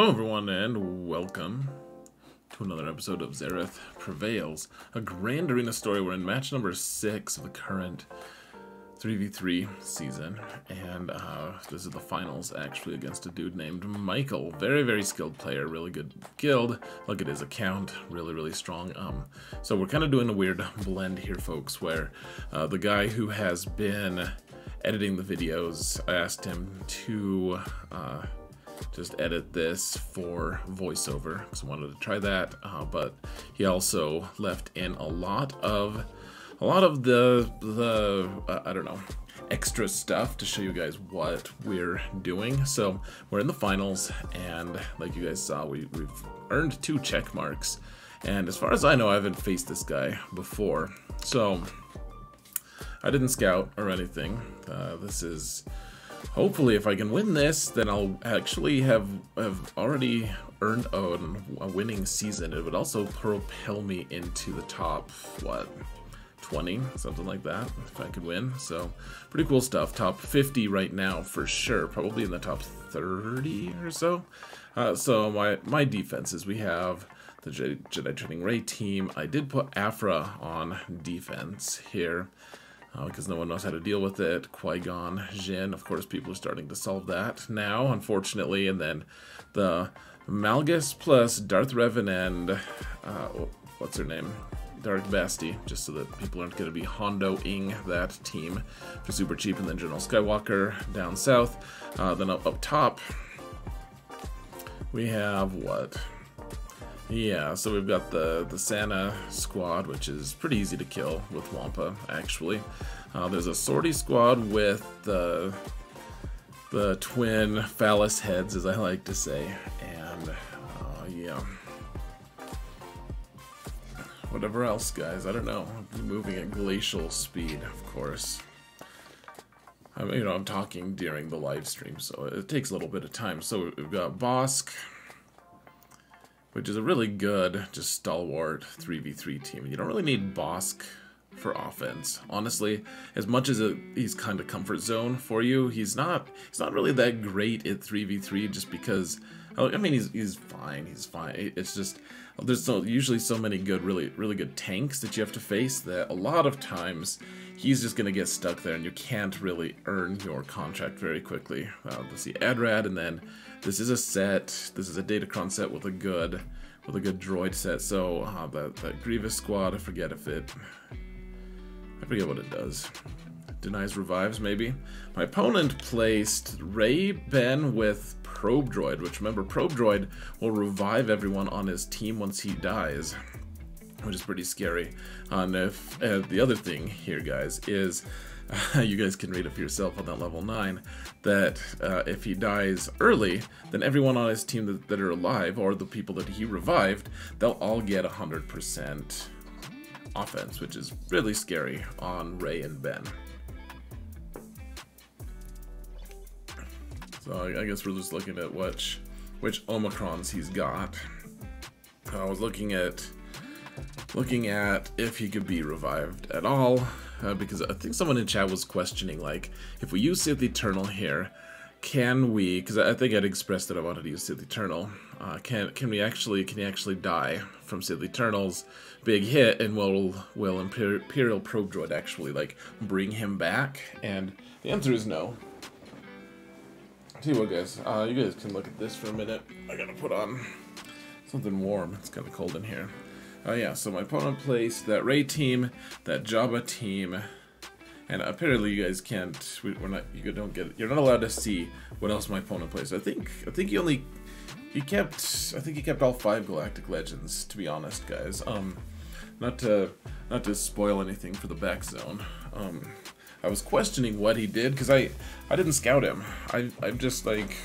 Hello everyone and welcome to another episode of Xaereth Prevails, a Grand Arena story. We're in match number 6 of the current 3v3 season, and this is the finals actually against a dude named Michael. Very skilled player, really good guild. Look at his account, really strong. So we're kind of doing a weird blend here, folks, where the guy who has been editing the videos, I asked him to just edit this for voiceover because I wanted to try that, but he also left in a lot of the I don't know, extra stuff to show you guys what we're doing. So we're in the finals, and like you guys saw, we've earned 2 check marks, and as far as I know, I haven't faced this guy before, so I didn't scout or anything. This is hopefully, if I can win this, then I'll actually have already earned a winning season. It would also propel me into the top, what, 20, something like that, if I could win. So pretty cool stuff. Top 50 right now for sure, probably in the top 30 or so. So my defenses, we have the Jedi Training Rey team. I did put Aphra on defense here, because no one knows how to deal with it. Qui-Gon, Jinn, of course, people are starting to solve that now, unfortunately. And then the Malgus plus Darth Revan and, what's her name? Darth Basti, just so that people aren't going to be Hondo-ing that team for super cheap. And then General Skywalker down south. Then up top, we have what? Yeah, so we've got the Santa squad, which is pretty easy to kill with Wampa, actually. There's a sortie squad with the twin phallus heads, as I like to say, and yeah. Whatever else, guys, I don't know. I'm moving at glacial speed, of course. I mean, I'm talking during the live stream, so it takes a little bit of time. So we've got Bosk, which is a really good, just stalwart 3v3 team. You don't really need Bosk for offense. Honestly, as much as he's kind of comfort zone for you, he's not really that great at 3v3 just because, I mean, he's fine. It's just, there's usually so many good, really good tanks that you have to face that a lot of times he's just going to get stuck there and you can't really earn your contract very quickly. Let's see, Adrad, and then this is a set. This is a Datacron set with a good droid set. So that Grievous squad, I forget what it does. Denies revives, maybe. My opponent placed ReyBen with Probe Droid, which, remember, Probe Droid will revive everyone on his team once he dies, which is pretty scary. And if the other thing here, guys, is you guys can read it for yourself on that level 9, that if he dies early, then everyone on his team that are alive, or the people that he revived, they'll all get 100% offense, which is really scary on Rey and Ben. So I guess we're just looking at which Omicrons he's got. I was looking at if he could be revived at all, because I think someone in chat was questioning, like, if we use Sith Eternal here, can we, because I think I'd expressed that I wanted to use Sith Eternal, can he actually die from Sith Eternal's big hit, and will Imperial Probe Droid actually, like, bring him back? And the answer is no. Tell you what, guys, you guys can look at this for a minute. I gotta put on something warm. It's kind of cold in here. Yeah, so my opponent placed that Rey team, that Jabba team, and apparently you guys can't. You're not allowed to see what else my opponent placed. I think he kept all 5 Galactic Legends, to be honest, guys. Not to spoil anything for the back zone. I was questioning what he did because I didn't scout him. I've just, like,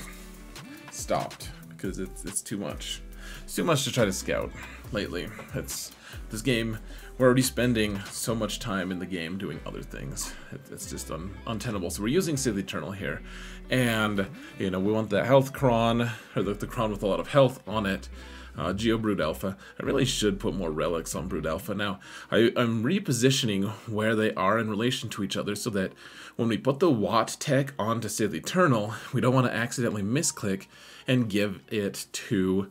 stopped because it's too much. It's too much to try to scout lately. This game, we're already spending so much time in the game doing other things. It's just untenable. So we're using Sith Eternal here, and you know, we want the health cron, or the cron with a lot of health on it. Geo Brood Alpha. I really should put more relics on Brood Alpha. Now, I'm repositioning where they are in relation to each other so that when we put the Watt tech onto Sith Eternal, we don't want to accidentally misclick and give it to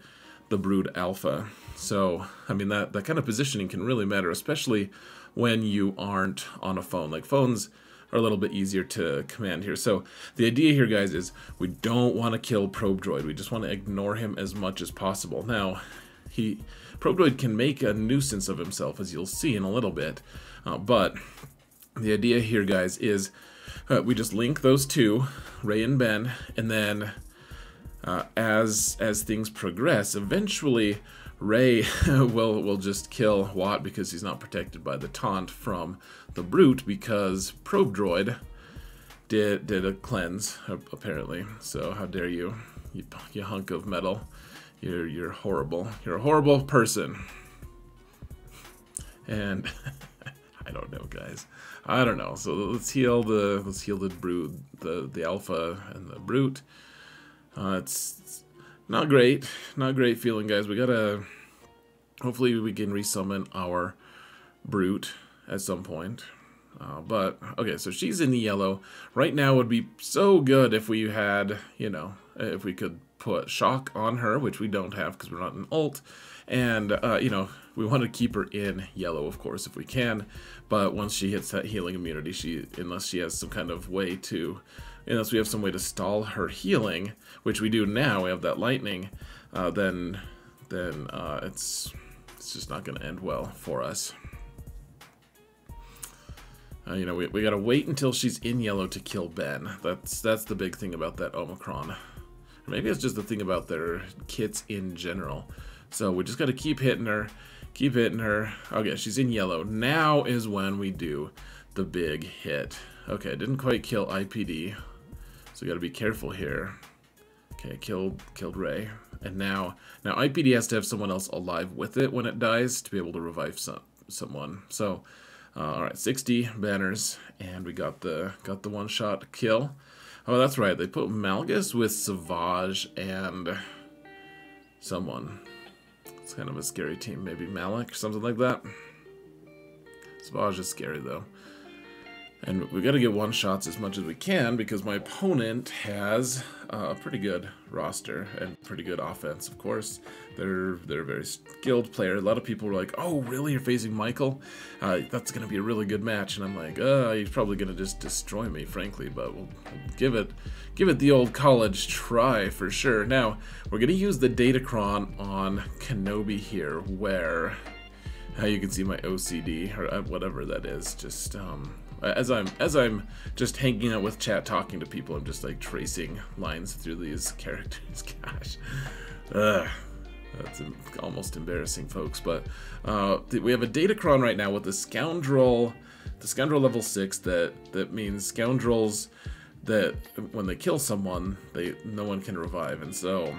the Brood Alpha. So, I mean, that kind of positioning can really matter, especially when you aren't on a phone. Like, phones are a little bit easier to command here. So the idea here, guys, is we don't want to kill Probe Droid. We just want to ignore him as much as possible. Now, Probe Droid can make a nuisance of himself, as you'll see in a little bit. But the idea here, guys, is we just link those two, Rey and Ben, and then as things progress, eventually Rey will just kill Watt because he's not protected by the taunt from the Brute, because Probe Droid did a cleanse, apparently. So how dare you hunk of metal. You're horrible. You're a horrible person. And I don't know, guys. I don't know. So let's heal the Brood, the Alpha and the Brute. It's not great feeling, guys. We gotta, hopefully we can resummon our Brute at some point. But okay, so she's in the yellow right now. Would be so good if we had, you know, if we could put Shaak on her, which we don't have because we're not an ult, and you know, we want to keep her in yellow, of course, if we can. But once she hits that healing immunity, unless she has some kind of way to, unless we have some way to stall her healing, which we do now, we have that lightning, then it's just not going to end well for us. You know, we gotta wait until she's in yellow to kill Ben. That's the big thing about that Omicron. Or maybe it's just the thing about their kits in general. So we just gotta keep hitting her, keep hitting her. Okay, she's in yellow. Now is when we do the big hit. Okay, didn't quite kill IPD, so we gotta be careful here. Okay, killed Rey, and now IPD has to have someone else alive with it when it dies to be able to revive someone. So. All right, 60 banners, and we got the one-shot kill. Oh, that's right. They put Malgus with Savage and someone. It's kind of a scary team. Maybe Malak or something like that. Savage is scary though. And we got to get one-shots as much as we can because my opponent has a pretty good roster and pretty good offense, of course. They're a very skilled player. A lot of people were like, oh, really? You're facing Michael? That's going to be a really good match. And I'm like, he's probably going to just destroy me, frankly. But we'll give it the old college try for sure. Now, we're going to use the data cron on Kenobi here, where you can see my OCD, or whatever that is, just... As I'm just hanging out with chat, talking to people, I'm just like tracing lines through these characters. Gosh, that's almost embarrassing, folks. But we have a datacron right now with the scoundrel level 6. That means scoundrels that when they kill someone, no one can revive, and so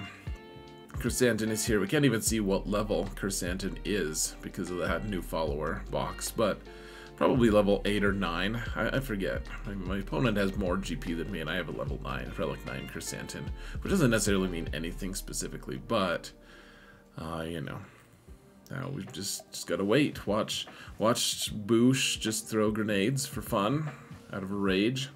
Chrysanthemum is here. We can't even see what level Chrysanthemum is because of that new follower box, but. Probably level 8 or 9, I forget. My opponent has more GP than me, and I have a level 9, Relic 9 Chrysanthemum, which doesn't necessarily mean anything specifically, but, you know, now we've just gotta wait. Watch Boosh just throw grenades for fun, out of a rage.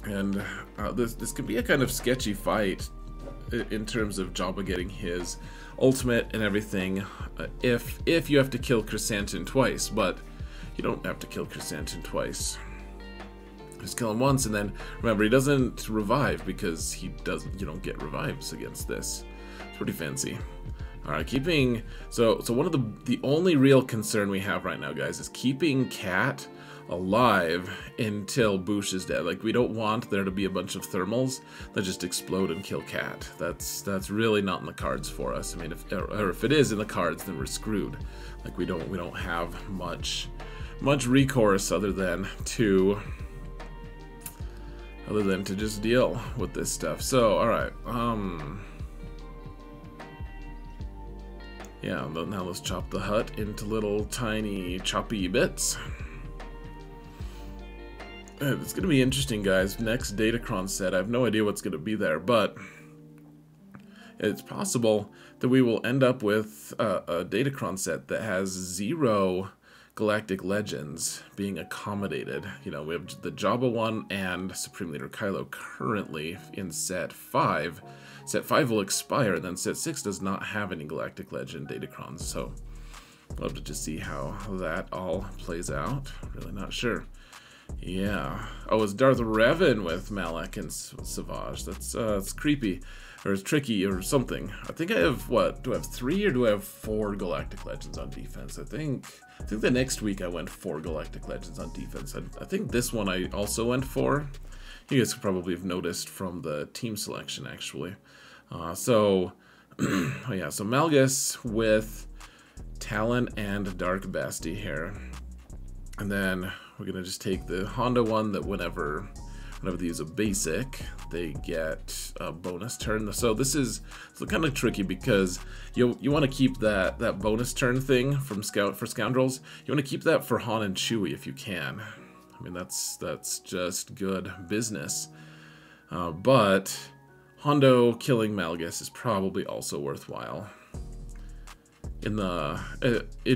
And this could be a kind of sketchy fight in terms of Jabba getting his ultimate and everything, if you have to kill Chrysanthemum twice, but you don't have to kill Chrysanthemum twice. Just kill him once, and then remember, he doesn't revive because you don't get revives against this. It's pretty fancy. All right, so one of the only real concern we have right now, guys, is keeping Cat alive until Boosh is dead. Like, we don't want there to be a bunch of thermals that just explode and kill Cat. That's really not in the cards for us. I mean, if it is in the cards, then we're screwed. Like, we don't have much recourse other than to just deal with this stuff. So, all right, yeah. Now let's chop the hut into little tiny choppy bits. It's going to be interesting, guys. Next Datacron set, I have no idea what's going to be there, but it's possible that we will end up with a Datacron set that has 0 Galactic Legends being accommodated. You know, we have the Jabba one and Supreme Leader Kylo currently in set 5. Set 5 will expire, then set 6 does not have any Galactic Legend Datacrons, so I'll have to just see how that all plays out. Really not sure. Yeah. Oh, it's Darth Revan with Malak and Savage. That's creepy. Or it's tricky or something. I think I have, what, do I have 3 or do I have 4 Galactic Legends on defense? I think the next week I went 4 Galactic Legends on defense. I think this one I also went 4. You guys could probably have noticed from the team selection, actually. Oh yeah, so Malgus with Talon and Dark Basti here. And then we're going to just take the Hondo one that whenever they use a basic, they get a bonus turn. So this is kind of tricky because you want to keep that bonus turn thing from for Scoundrels. You want to keep that for Han and Chewie if you can. I mean, that's just good business. But Hondo killing Malgus is probably also worthwhile. In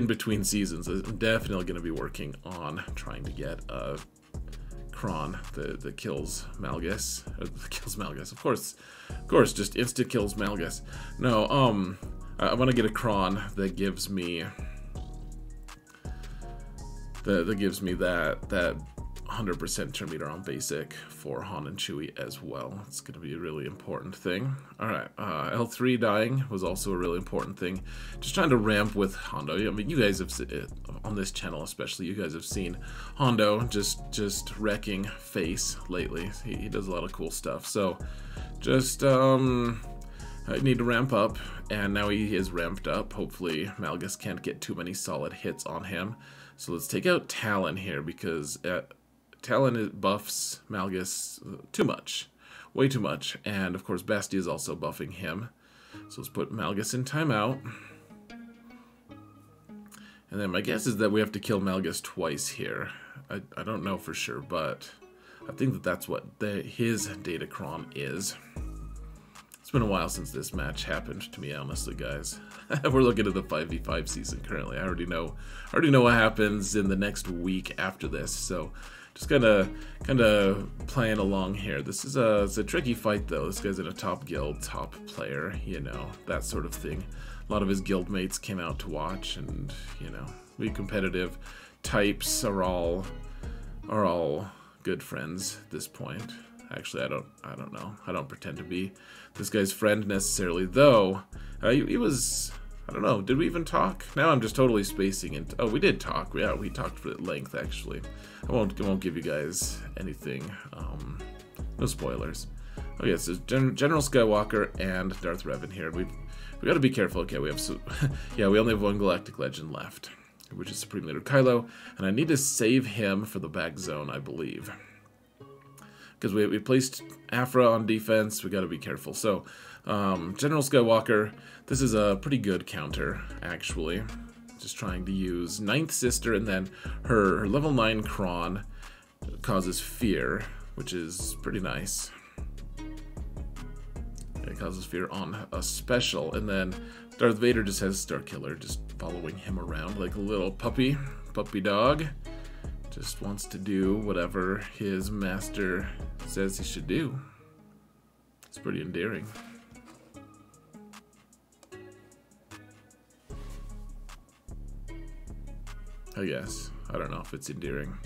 between seasons, I'm definitely going to be working on trying to get a cron that kills Malgus. Of course, just insta kills Malgus. No, I want to get a cron that gives me that 100% turn meter on basic for Han and Chewie as well. It's going to be a really important thing. Alright, L3 dying was also a really important thing. Just trying to ramp with Hondo. I mean, you guys have seen it, on this channel especially, you guys have seen Hondo just wrecking face lately. He does a lot of cool stuff. So, just, I need to ramp up, and now he is ramped up. Hopefully, Malgus can't get too many solid hits on him. So let's take out Talon here, because Talon buffs Malgus too much. Way too much. And of course Basti is also buffing him. So let's put Malgus in timeout. And then my guess is that we have to kill Malgus twice here. I don't know for sure, but I think that that's what his Datacron is. It's been a while since this match happened, to me, honestly, guys. We're looking at the 5v5 season currently. I already know what happens in the next week after this, so just kind of playing along here. This is it's a tricky fight, though. This guy's in a top guild, top player, you know, that sort of thing. A lot of his guild mates came out to watch, and you know, we competitive types are all good friends at this point. Actually, I don't know. I don't pretend to be this guy's friend necessarily, though. He was, I don't know, did we even talk? Now I'm just totally spacing and oh, we did talk. Yeah, we talked for length, actually. I won't give you guys anything. No spoilers. Oh yeah, so General Skywalker and Darth Revan here. We got to be careful. Okay, we have yeah, we only have 1 Galactic Legend left, which is Supreme Leader Kylo, and I need to save him for the back zone, I believe. Because we placed Aphra on defense, we got to be careful. So, General Skywalker, this is a pretty good counter, actually. Just trying to use 9th Sister, and then her level 9 cron causes fear, which is pretty nice. It causes fear on a special, and then Darth Vader just has Starkiller, just following him around like a little puppy dog. Just wants to do whatever his master says he should do. It's pretty endearing. I guess. I don't know if it's endearing.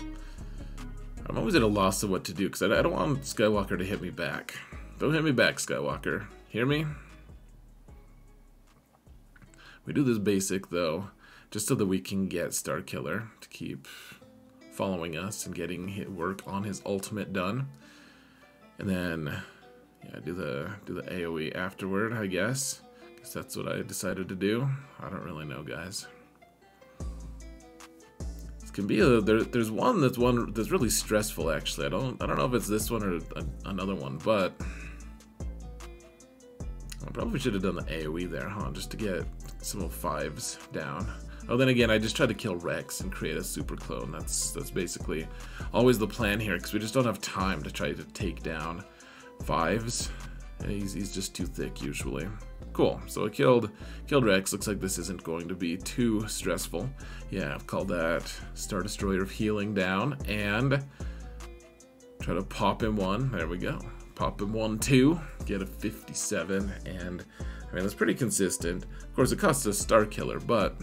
I'm always at a loss of what to do, because I don't want Skywalker to hit me back. Don't hit me back, Skywalker. Hear me? We do this basic, though, just so that we can get Starkiller to keep following us and getting work on his ultimate done. And then, yeah, do the AoE afterward, I guess. Because that's what I decided to do. I don't really know, guys. This can be there's one that's really stressful, actually. I don't know if it's this one or another one, but I probably should have done the AoE there, huh? Just to get some of 5s down. Oh, then again, I just try to kill Rex and create a super clone. That's basically always the plan here, because we just don't have time to try to take down 5s. He's just too thick usually. Cool, so I killed Rex. Looks like this isn't going to be too stressful. Yeah, I've called that Star Destroyer of Healing down, and try to pop him 1. There we go. Pop him 1, 2, get a 57, and I mean, that's pretty consistent. Of course, it costs a Star Killer, but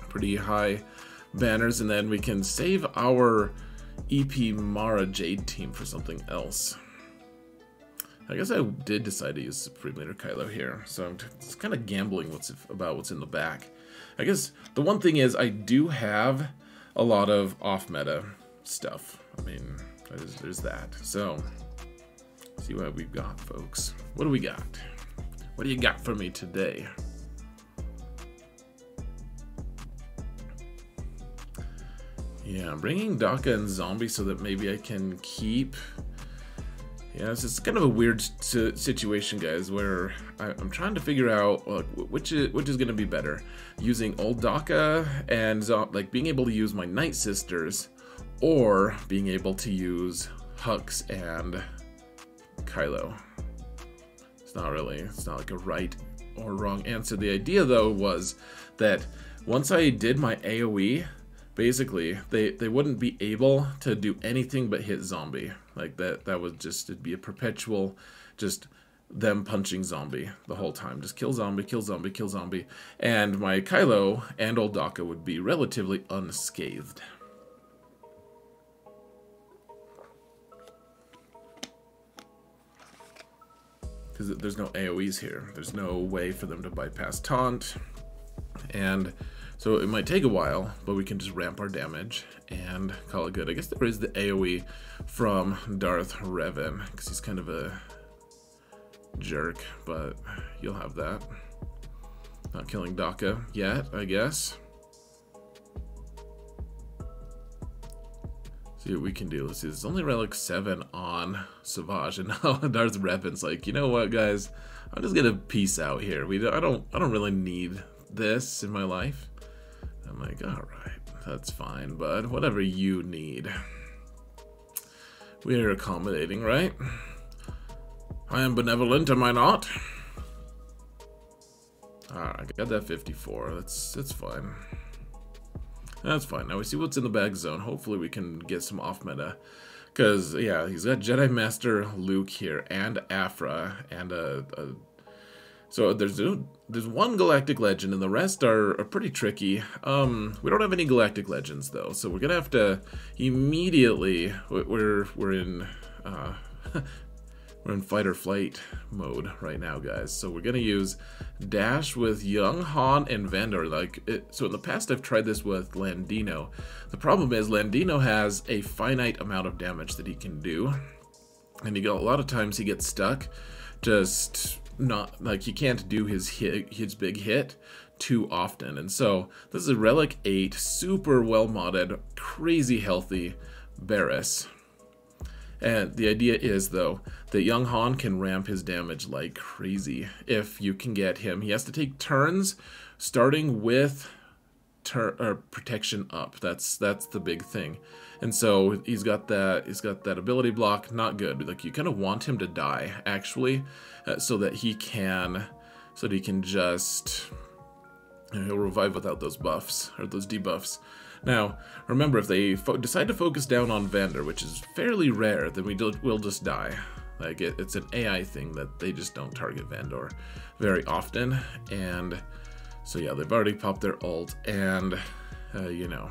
pretty high banners, and then we can save our EP Mara Jade team for something else. I guess I did decide to use Supreme Leader Kylo here, so I'm just kind of gambling about what's in the back. I guess the one thing is I do have a lot of off-meta stuff. I mean, there's that. So, see what we've got, folks. What do we got? What do you got for me today? Yeah, I'm bringing Daka and Zombie so that maybe I can keep... Yeah, it's just kind of a weird situation, guys, where I'm trying to figure out which is going to be better. Using old Daka and like being able to use my Night Sisters, or being able to use Hux and Kylo. It's not like a right or wrong answer. The idea, though, was that once I did my AoE, basically, they wouldn't be able to do anything but hit Zombie. Like, that would just, it'd be a perpetual, just them punching Zombie the whole time. Just kill Zombie, kill Zombie, kill Zombie. And my Kylo and old Daka would be relatively unscathed. Because there's no AoEs here. There's no way for them to bypass taunt. And so it might take a while, but we can just ramp our damage and call it good. I guess there is the AoE from Darth Revan, because he's kind of a jerk, but you'll have that. Not killing Daka yet, I guess. See what we can do. Let's see, there's only Relic 7 on Savage, and now Darth Revan's like, you know what, guys? I'm just gonna peace out here. I don't really need this in my life. I'm like, all right, that's fine, bud. Whatever you need. We are accommodating, right? I am benevolent, am I not? Alright, I got that 54. That's fine. That's fine. Now we see what's in the bag zone. Hopefully we can get some off meta. Because, yeah, he's got Jedi Master Luke here, and Aphra, and so there's one Galactic Legend, and the rest are pretty tricky. We don't have any Galactic Legends though, so we're gonna have to immediately. We're in we're in fight or flight mode right now, guys. So we're gonna use dash with Young Han and Vandor. So in the past I've tried this with Landino. The problem is Landino has a finite amount of damage that he can do, and a lot of times he gets stuck. Just not like he can't do his big hit too often. And so this is a Relic 8, super well modded, crazy healthy Barriss. And the idea is, though, that Young Han can ramp his damage like crazy if you can get him. He has to take turns starting with protection up. That's the big thing. And so he's got that ability block, not good. Like, you kind of want him to die, actually, so that he can just, he'll revive without those buffs, or those debuffs. Now, remember, if they decide to focus down on Vandor, which is fairly rare, then we'll just die. Like, it's an AI thing that they just don't target Vandor very often. And so yeah, they've already popped their ult, and you know,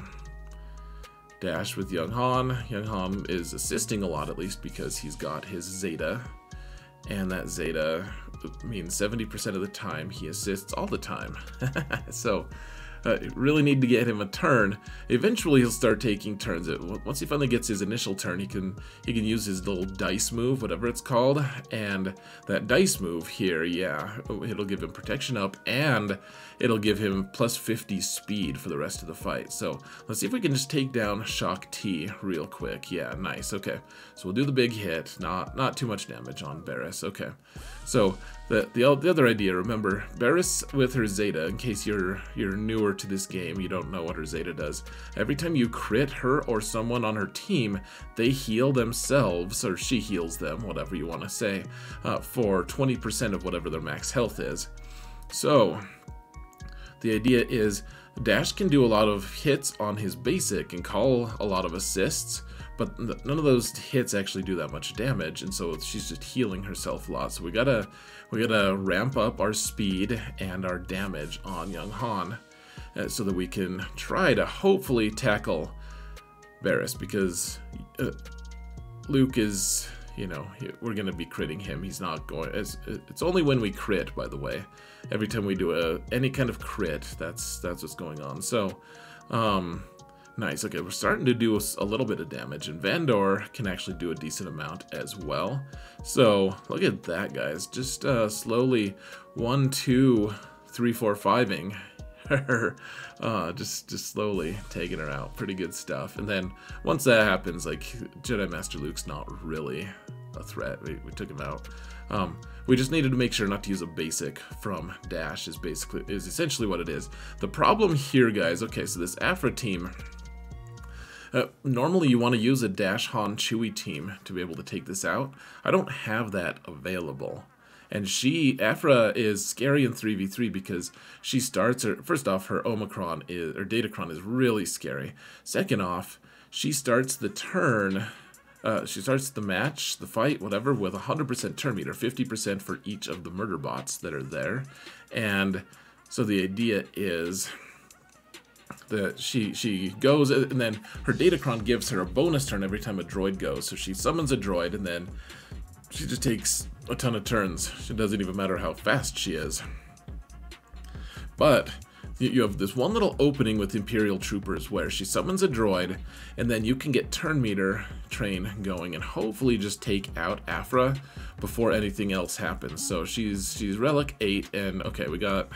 dash with Young Han. Young Han is assisting a lot, at least, because he's got his Zeta, and that Zeta means 70% of the time he assists all the time. So really need to get him a turn. Eventually he'll start taking turns. Once he finally gets his initial turn, he can use his little dice move, whatever it's called, and that dice move here, yeah, it'll give him protection up, and it'll give him plus 50 speed for the rest of the fight. So let's see if we can just take down Shaak T real quick. Yeah, nice. Okay, so we'll do the big hit. Not too much damage on Barriss. Okay, so the other idea, remember, Barriss with her Zeta, in case you're newer to this game, you don't know what her Zeta does. Every time you crit her or someone on her team, they heal themselves, or she heals them, whatever you want to say, for 20% of whatever their max health is. So, the idea is Dash can do a lot of hits on his basic and call a lot of assists, but none of those hits actually do that much damage, and so she's just healing herself a lot. So we gotta ramp up our speed and our damage on young Han, so that we can try to hopefully tackle Barriss, because Luke is, you know, we're gonna be critting him. He's not going. It's only when we crit, by the way. Every time we do any kind of crit, that's what's going on. So, nice. Okay, we're starting to do a little bit of damage, and Vandor can actually do a decent amount as well. So look at that, guys. Just slowly 1, 2, 3, 4, 5ing her, just slowly taking her out. Pretty good stuff. And then once that happens, like, Jedi Master Luke's not really a threat. We took him out. We just needed to make sure not to use a basic from Dash is essentially what it is. The problem here, guys, okay, so this Aphra team, normally you want to use a Dash Han Chewie team to be able to take this out. I don't have that available. And Aphra is scary in 3v3 because she starts her, first off, her Omicron is, or Datacron is really scary. Second off, she starts the turn, she starts the match, the fight, whatever, with 100% turn meter, 50% for each of the murder bots that are there. And so the idea is that she goes, and then her Datacron gives her a bonus turn every time a droid goes. So she summons a droid, and then she just takes a ton of turns. It doesn't even matter how fast she is. But you have this one little opening with Imperial Troopers where she summons a droid, and then you can get turn meter train going and hopefully just take out Aphra before anything else happens. So she's Relic 8, and okay, we got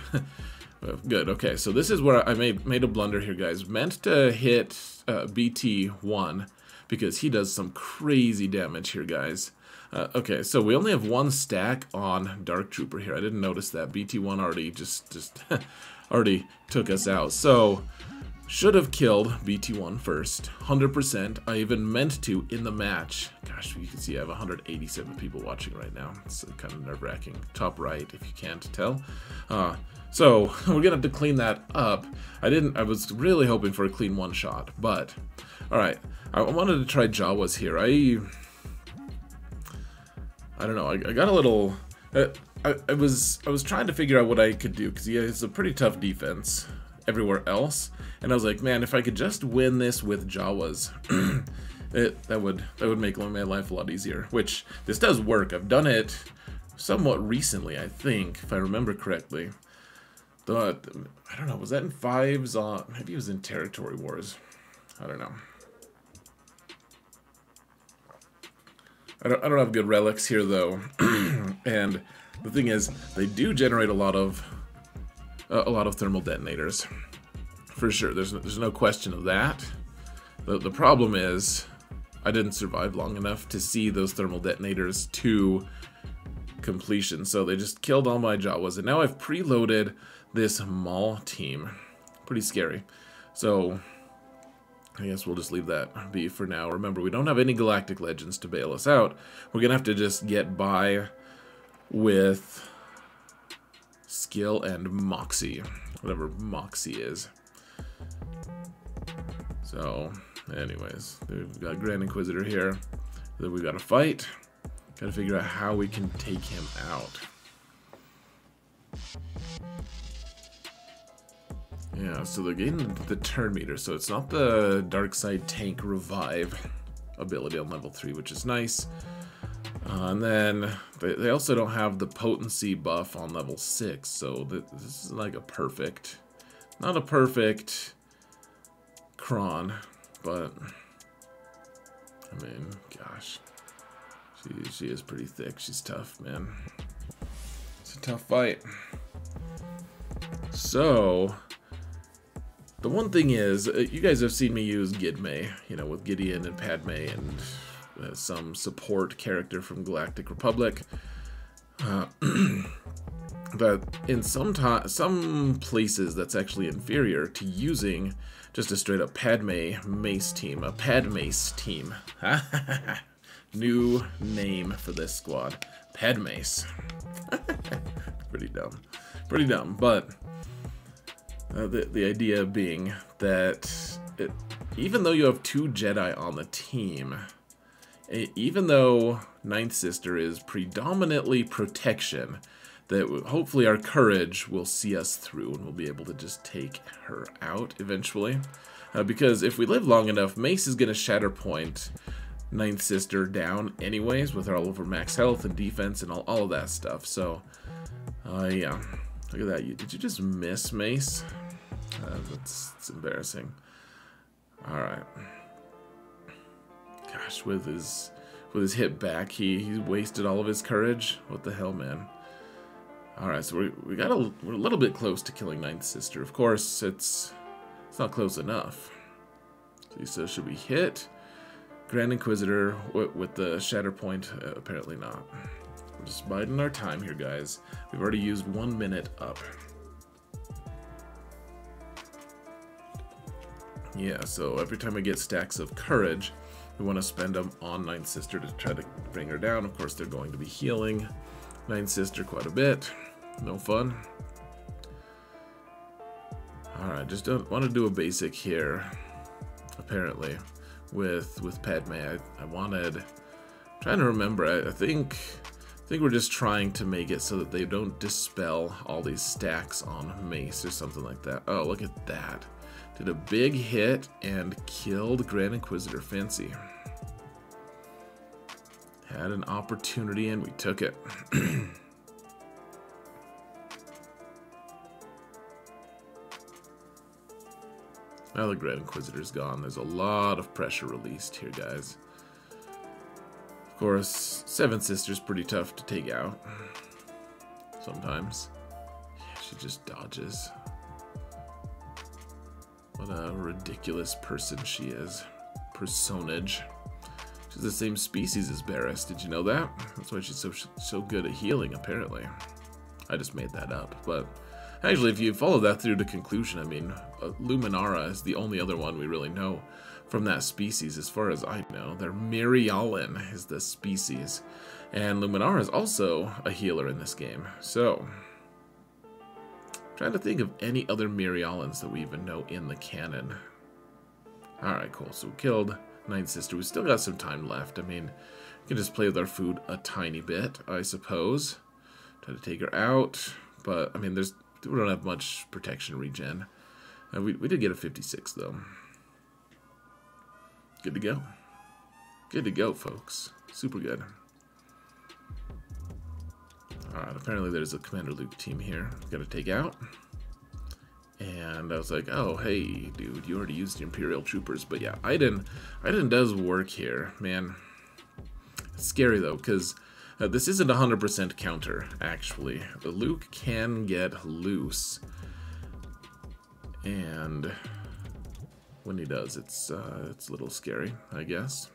good. Okay, so this is where I made a blunder here, guys. Meant to hit BT1 because he does some crazy damage here, guys. Okay, so we only have one stack on Dark Trooper here. I didn't notice that. BT1 already just already took us out. So should have killed BT1 first, 100%. I even meant to in the match. Gosh, you can see I have 187 people watching right now. It's kind of nerve-wracking. Top right, if you can't tell. So we're gonna have to clean that up. I was really hoping for a clean one shot, but all right. I wanted to try Jawas here. I don't know, I got a little, I was trying to figure out what I could do, because he has a pretty tough defense everywhere else, and I was like, man, if I could just win this with Jawas, that would make my life a lot easier, which this does work. I've done it somewhat recently, I think, if I remember correctly. But, I don't know, was that in 5s? Maybe it was in Territory Wars. I don't know. I don't have good relics here, though, and the thing is, they do generate a lot of thermal detonators, for sure. There's no question of that. The problem is, I didn't survive long enough to see those thermal detonators to completion, so they just killed all my Jawas, and now I've preloaded this Maul team. Pretty scary. So I guess we'll just leave that be for now. Remember, we don't have any Galactic Legends to bail us out. We're gonna have to just get by with skill and moxie, whatever moxie is. So, anyways, we've got Grand Inquisitor here. Then we got to fight. Got to figure out how we can take him out. Yeah, so they're getting the turn meter, so it's not the Dark Side Tank Revive ability on level 3, which is nice. And then they also don't have the potency buff on level 6, so this is like a perfect, not a perfect cron, but I mean, gosh, she is pretty thick. She's tough, man. It's a tough fight. So the one thing is, you guys have seen me use Gidme, you know, with Gideon and Padme and some support character from Galactic Republic. that in some places that's actually inferior to using just a straight up Padmace team, a Padmace team. New name for this squad, Padmace. Pretty dumb, but the idea being that even though you have 2 Jedi on the team, even though Ninth Sister is predominantly protection, that hopefully our courage will see us through and we'll be able to just take her out eventually. Because if we live long enough, Mace is going to shatter point Ninth Sister down anyways with her all over max health and defense and all of that stuff. So, yeah. Look at that. Did you just miss Mace? That's embarrassing. Alright. Gosh, with his hit back, he wasted all of his courage. What the hell, man? Alright, so we're a little bit close to killing Ninth Sister. Of course, it's not close enough. So should we hit Grand Inquisitor with the Shatter Point? Apparently not. We're just biding our time here, guys. We've already used 1 minute up. Yeah, so every time we get stacks of courage, we want to spend them on Ninth Sister to try to bring her down. Of course, they're going to be healing Ninth Sister quite a bit. No fun. Alright, just don't want to do a basic here, apparently, with Padme. I wanted... trying to remember, I think we're just trying to make it so that they don't dispel all these stacks on Mace or something like that. Oh, look at that. Did a big hit and killed Grand Inquisitor. Fancy. Had an opportunity and we took it. Now the Grand Inquisitor's gone. There's a lot of pressure released here, guys. Of course, Seventh Sister's pretty tough to take out. Sometimes. Yeah, she just dodges. What a ridiculous person she is. Personage. She's the same species as Barriss. Did you know that? That's why she's so good at healing, apparently. I just made that up, but actually, if you follow that through to conclusion, I mean, Luminara is the only other one we really know from that species, as far as I know. They're Mirialan is the species, and Luminara is also a healer in this game. So, trying to think of any other Mirialans that we even know in the canon. Alright, cool. So we killed Ninth Sister. We still got some time left. I mean, we can just play with our food a tiny bit, I suppose. Try to take her out. But, I mean, we don't have much protection regen. We did get a 56, though. Good to go. Good to go, folks. Super good. Alright, apparently there's a Commander Luke team here. Gotta take out. And I was like, oh, hey, dude, you already used the Imperial Troopers. But yeah, Iden does work here, man. It's scary, though, because this isn't 100% counter, actually. Luke can get loose. And when he does, it's a little scary, I guess.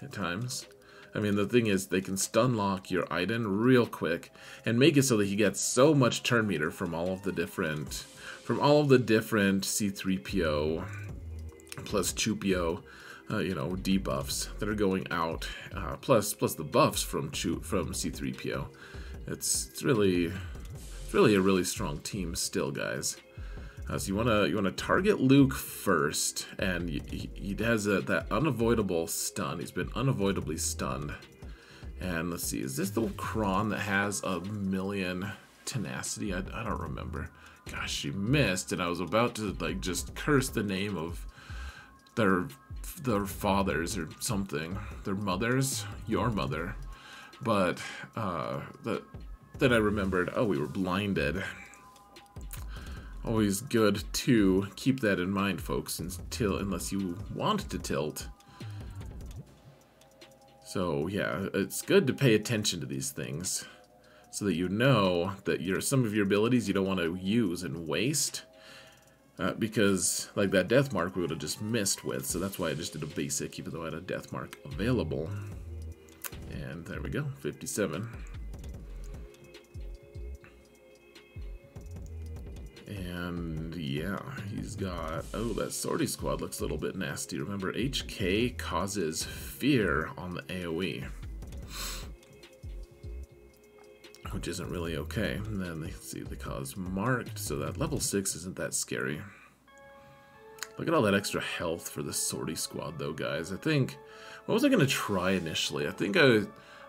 At times. I mean, the thing is, they can stun lock your Iden real quick and make it so that he gets so much turn meter from all of the different C-3PO plus Chupio, debuffs that are going out, plus the buffs from C-3PO. It's really a really strong team still, guys. So you wanna target Luke first, and he has that unavoidable stun. He's been unavoidably stunned. And let's see, is this the cron that has 1,000,000 tenacity? I don't remember. Gosh, she missed, and I was about to just curse the name of their fathers or something, their mothers, your mother. But then I remembered, oh, we were blinded. Always good to keep that in mind, folks, unless you want to tilt. So yeah, it's good to pay attention to these things so that you know that some of your abilities you don't want to use and waste. Because like that death mark we would have just missed with, so that's why I just did a basic even though I had a death mark available. And there we go, 57. And yeah, he's got, oh, that sortie squad looks a little bit nasty. Remember, HK causes fear on the AoE, which isn't really okay. And then they see they cause marked, so that level 6 isn't that scary. Look at all that extra health for the sortie squad though, guys. I think, what was I gonna try initially? I think I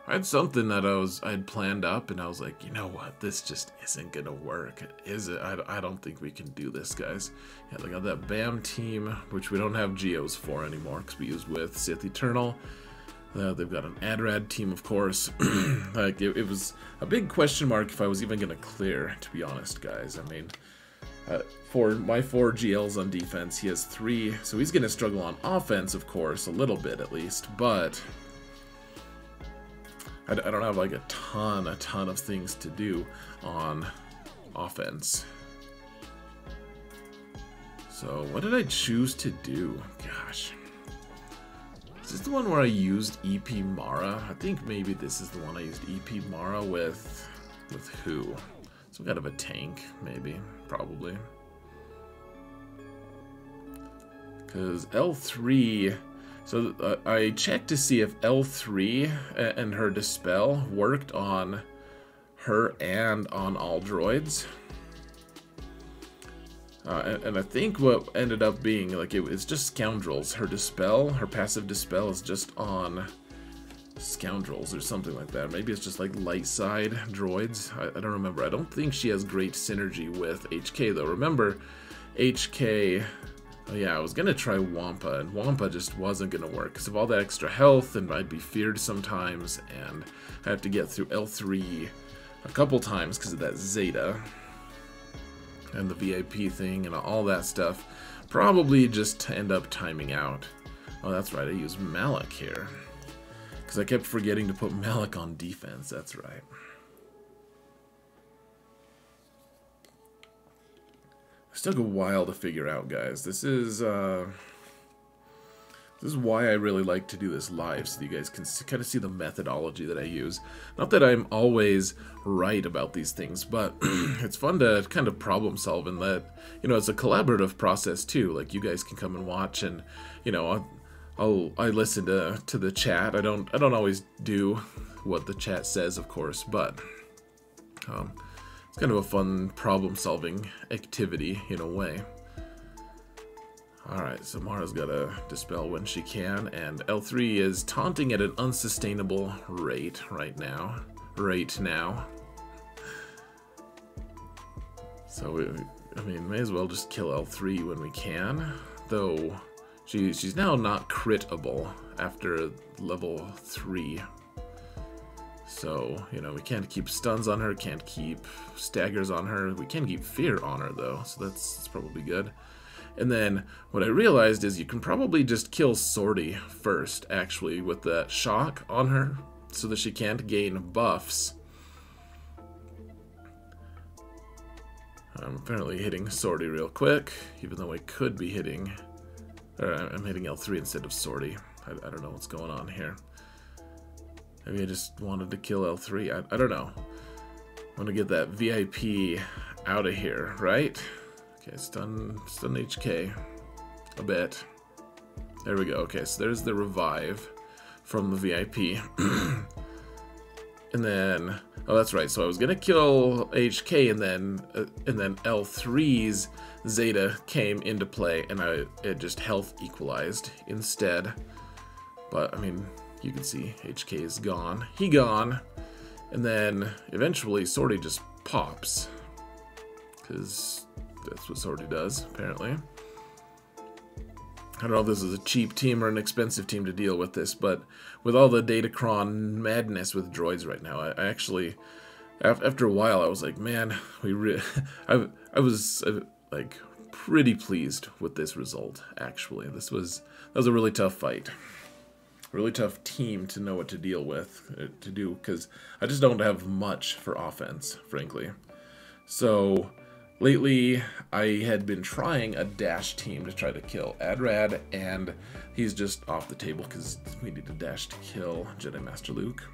had something that I had planned up, and I was like, you know what, this just isn't gonna work, is it? I don't think we can do this, guys. Yeah, they got that BAM team, which we don't have Geos for anymore, because we used with Sith Eternal. They've got an Adrad team, of course. Like, it was a big question mark if I was even gonna clear, to be honest, guys. I mean, for my 4 GLs on defense, he has 3, so he's gonna struggle on offense, of course, a little bit at least, but I don't have like a ton of things to do on offense. So what did I choose to do? Gosh. Is this the one where I used EP Mara? I think maybe this is the one I used EP Mara with who? Some kind of a tank, maybe, probably. Because L3... So I checked to see if L3 and her Dispel worked on her and on all droids. And I think what ended up being, like, it's just Scoundrels. Her Dispel, her passive Dispel is just on Scoundrels or something like that. Maybe it's just like light side droids. I don't remember. I don't think she has great synergy with HK though. Remember, HK... Oh yeah, I was gonna try Wampa, and Wampa just wasn't gonna work because of all that extra health, and I'd be feared sometimes, and I have to get through L3 a couple times because of that Zeta and the VIP thing and all that stuff. Probably just end up timing out. Oh, that's right, I used Malak here because I kept forgetting to put Malak on defense. That's right. This took a while to figure out, guys. This is why I really like to do this live, so you guys can kind of see the methodology that I use. Not that I'm always right about these things, but it's fun to kind of problem solve, and that, you know, it's a collaborative process too. Like, you guys can come and watch, and, you know, I listen to the chat. I don't always do what the chat says, of course, but it's kind of a fun problem-solving activity, in a way. Alright, so Mara's got to Dispel when she can, and L3 is taunting at an unsustainable rate right now. So, I mean, may as well just kill L3 when we can. Though, she's now not critable after level 3. So, you know, we can't keep stuns on her, can't keep staggers on her. We can keep fear on her, though, so that's probably good. And then, what I realized is you can probably just kill Sortie first, actually, with the Shaak on her, so that she can't gain buffs. I'm apparently hitting Sortie real quick, even though I could be hitting... I'm hitting L3 instead of Sortie. I don't know what's going on here. Maybe I just wanted to kill L3. I don't know. I want to get that VIP out of here, right? Okay, stun HK a bit. There we go. Okay, so there's the revive from the VIP. And then, oh, that's right. So I was gonna kill HK, and then L3's Zeta came into play, and it just health equalized instead. But I mean, you can see HK is gone. He gone. And then eventually Sortie just pops. Because that's what Sortie does, apparently. I don't know if this is a cheap team or an expensive team to deal with this, but with all the Datacron madness with droids right now, I actually, after a while, I was like, man, I was like pretty pleased with this result, actually. That was a really tough fight. Really tough team to know what to deal with, to do, because I just don't have much for offense, frankly. So, lately, I had been trying a dash team to try to kill Adrad, and he's just off the table because we need a dash to kill Jedi Master Luke.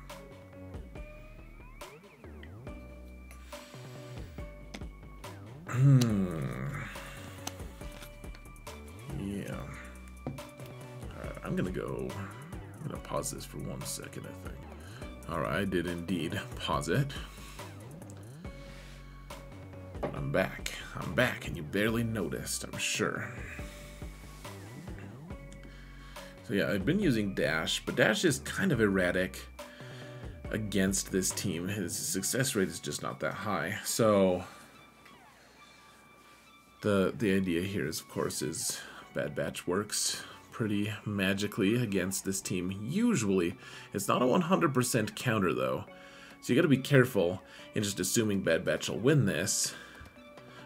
Yeah. I'm gonna pause this for 1 second, I think. Alright, I did indeed pause it. But I'm back. I'm back, and you barely noticed, I'm sure. So yeah, I've been using Dash, but Dash is kind of erratic against this team. His success rate is just not that high. So the idea here is, of course, is Bad Batch works pretty magically against this team. Usually, it's not a 100% counter though, so you got to be careful in just assuming Bad Batch will win this.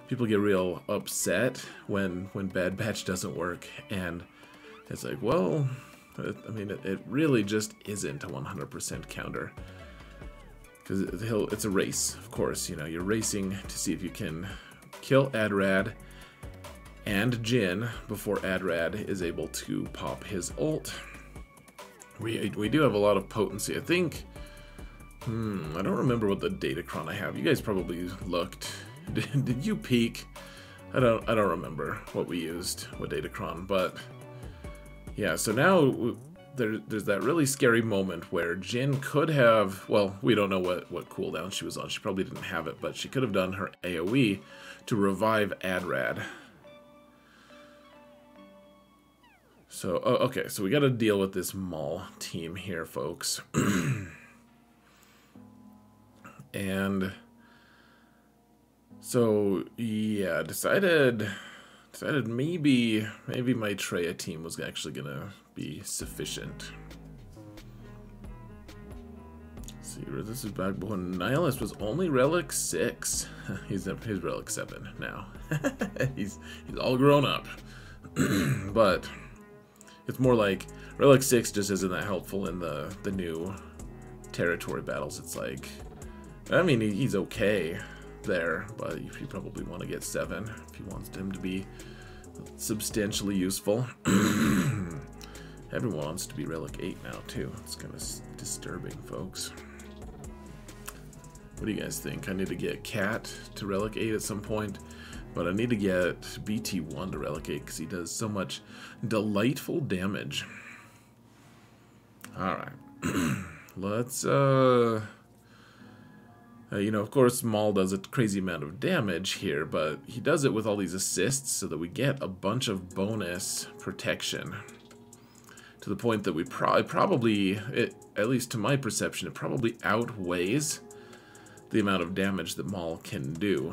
People get real upset when Bad Batch doesn't work, and it's like, well, I mean, it really just isn't a 100% counter. Because it's a race, of course. You know, you're racing to see if you can kill Adrad and Jin before Adrad is able to pop his ult. We do have a lot of potency. I think, I don't remember what the datacron I have. You guys probably looked. Did you peek? I don't remember what we used, what datacron, but yeah, so now there's that really scary moment where Jin could have, well, we don't know what cooldown she was on. She probably didn't have it, but she could have done her AoE to revive Adrad. So, okay, so we got to deal with this Maul team here, folks. And so, yeah, decided maybe my Traya team was actually gonna be sufficient. Let's see, this is back when Nihilist was only Relic 6. He's Relic 7 now. he's all grown up. But it's more like Relic 6 just isn't that helpful in the new territory battles. It's like, I mean, he's okay there, but you probably want to get 7 if you want him to be substantially useful. Everyone wants to be Relic 8 now too. It's kind of disturbing, folks. What do you guys think? I need to get Cat to Relic 8 at some point, but I need to get BT1 to Relic 8 because he does so much delightful damage. Alright. Let's you know, of course, Maul does a crazy amount of damage here, but he does it with all these assists so that we get a bunch of bonus protection. To the point that we probably, at least to my perception, it probably outweighs the amount of damage that Maul can do.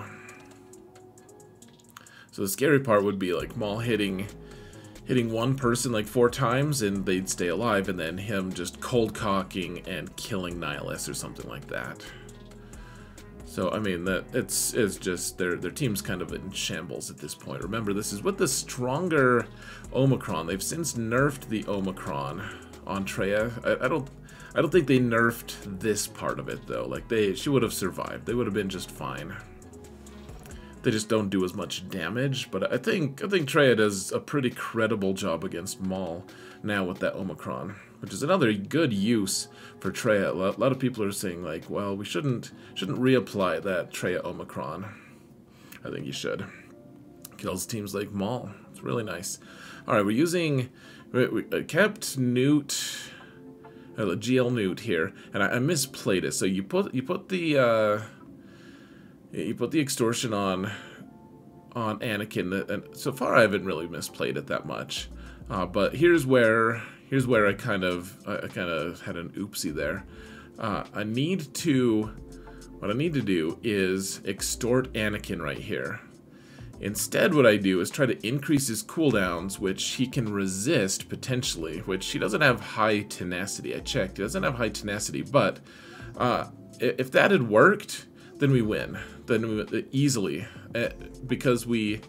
So the scary part would be like Maul hitting one person like 4 times and they'd stay alive, and then him just cold cocking and killing Nihilus or something like that. So, I mean, it's just, their team's kind of in shambles at this point. Remember, this is with the stronger Omicron. They've since nerfed the Omicron on Traya. I don't think they nerfed this part of it, though. Like, she would have survived. They would have been just fine. They just don't do as much damage, but I think Traya does a pretty credible job against Maul now with that Omicron, which is another good use for Traya. A lot of people are saying, like, well, we shouldn't reapply that Traya Omicron. I think you should. Kills teams like Maul. It's really nice. All right, we're using, we kept Nute, GL Nute here, and I misplayed it. So you put the extortion on Anakin, and so far I haven't really misplayed it that much. But here's where I kind of had an oopsie there. What I need to do is extort Anakin right here. Instead, what I do is try to increase his cooldowns, which he can resist potentially, which he doesn't have high tenacity. I checked, he doesn't have high tenacity, but if that had worked, then we win. Then we easily, because we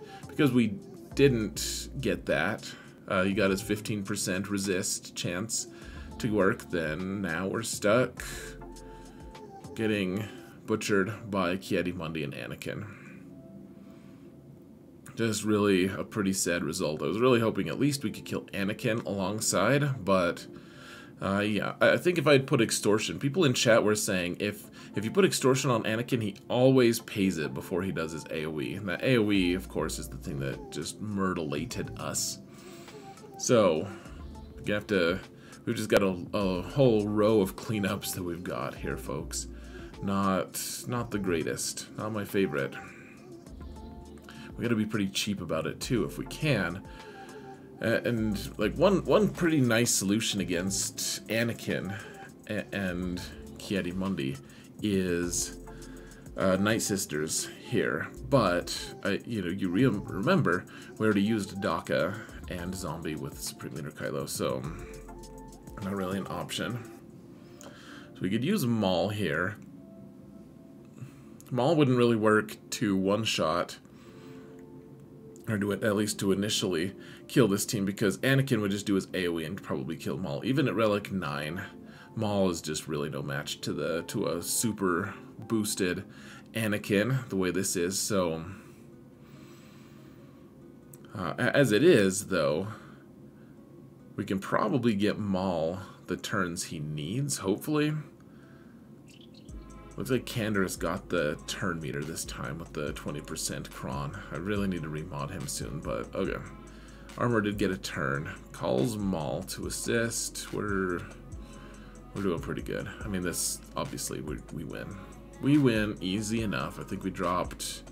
didn't get that. He got his 15% resist chance to work. Then now we're stuck getting butchered by Ki-Adi-Mundi and Anakin. Just really a pretty sad result. I was really hoping at least we could kill Anakin alongside, but Yeah, I think if I'd put Extortion, people in chat were saying if you put Extortion on Anakin, he always pays it before he does his AoE. And that AoE, of course, is the thing that just myrtleated us. So, we've just got a whole row of cleanups that we've got here, folks. Not the greatest, not my favorite. We gotta be pretty cheap about it too, if we can. And like one pretty nice solution against Anakin and Ki-Adi-Mundi is Night Sisters here. But you remember we already used Daka and Zombie with Supreme Leader Kylo, so not really an option. So we could use Maul here. Maul wouldn't really work to one-shot, or do it at least to initially kill this team, because Anakin would just do his AoE and probably kill Maul. Even at Relic 9, Maul is just really no match to a super boosted Anakin the way this is. So as it is, though, we can probably get Maul the turns he needs, hopefully. Looks like Cander's got the turn meter this time with the 20% cron. I really need to remod him soon, but okay. Armor did get a turn. Calls Maul to assist. We're doing pretty good. I mean, this, obviously, we win. We win easy enough. I think we dropped